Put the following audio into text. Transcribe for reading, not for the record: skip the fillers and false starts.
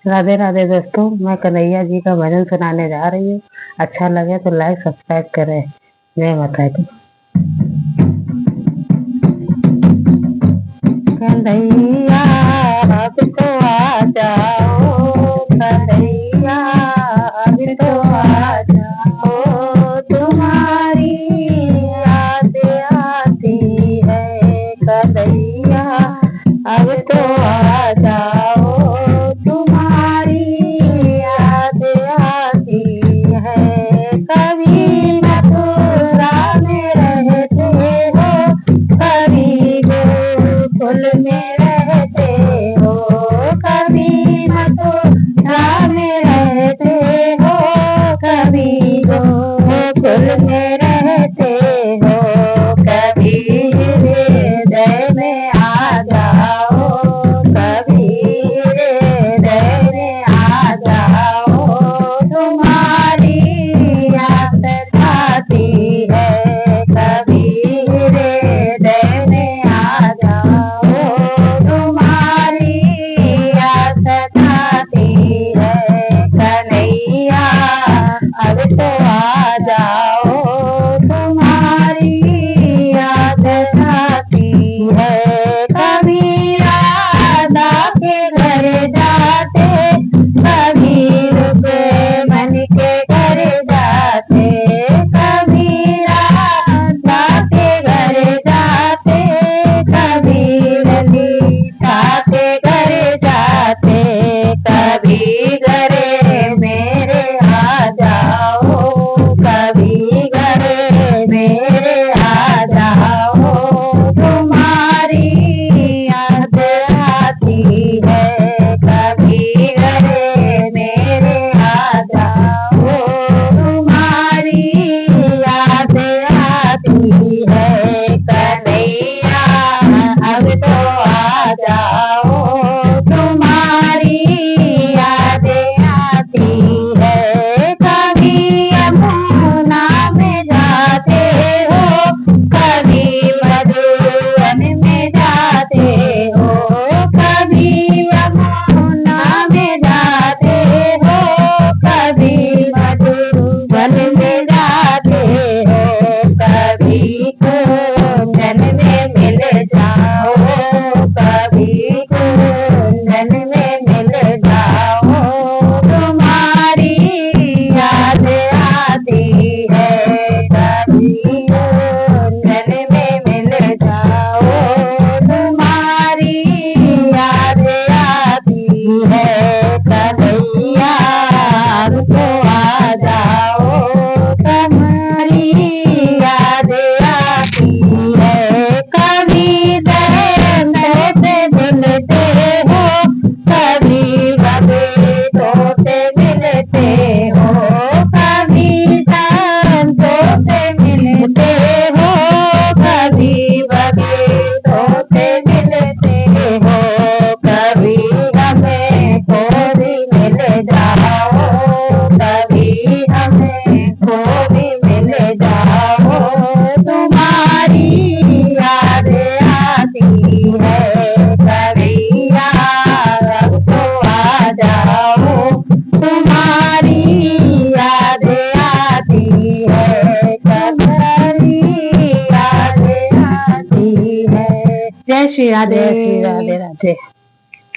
राधे राधे दोस्तों, मैं कन्हैया जी का भजन सुनाने जा रही हूँ। अच्छा लगे तो लाइक सब्सक्राइब करें। जय माता दी। कन्हैया अब तो आ जाओ, कन्हैया अब तो आ जाओ, तुम्हारी याद आती है। कन्हैया अब तो आ जाओ, कभी मथुरा में रहते हो, कभी गोकुल में रहते हो, कभी मथुरा में रहते हो, कभी गोकुल में रहते हो, कभी हृदय में आ जाओ, कभी हृदय में आ जाओ, तुम्हारी आती है। कभी हृदय में आ जाओ, तुम्हारी आस आती है। कन्हैया अब तो आ जाओ, तुम्हारी याद आती है। कभी राधा के घर जाते, कभी रुके मन के घर जाते, कभी राधा के घर जाते, कभी ललिता के घर जाते, कभी घरे मेरे आ जाओ, कभी घरे मेरे आ जाओ, तुम्हारी याद आती है। कभी घरे मेरे आ जाओ, तुम्हारी याद आती है। कन्हैया अब तो आ जाओ, तुम्हारी याद आती है। कभी यमुना में जाते हो, कभी मधुवन में जाते हो, कभी यमुना में जाते हो, कभी मधुवन में जाते हो, कभी कुंजन में मिल जाओ, कभी कुंजन में मिल जाओ, तुम्हारी याद आती है। कभी कुंजन में मिल जाओ, तुम्हारी याद आती है। कन्हैया अब तो आ जाओ, तुम्हारी याद आती है। कभी दर्द से मिलते हो, कभी भक्तों से मिलते हो, कभी संतों से मिलते हो, कभी भक्तों से मिलते हो, कभी हमें खो भी मिल जाओ, कभी हमें खो भी मिल जाओ, तुम्हारी याद आती है। कन्हैया अब तो आ जाओ, तुम्हारी याद आती है, तुम्हारी याद आती है। जय श्री राधे, श्री राधे राधे।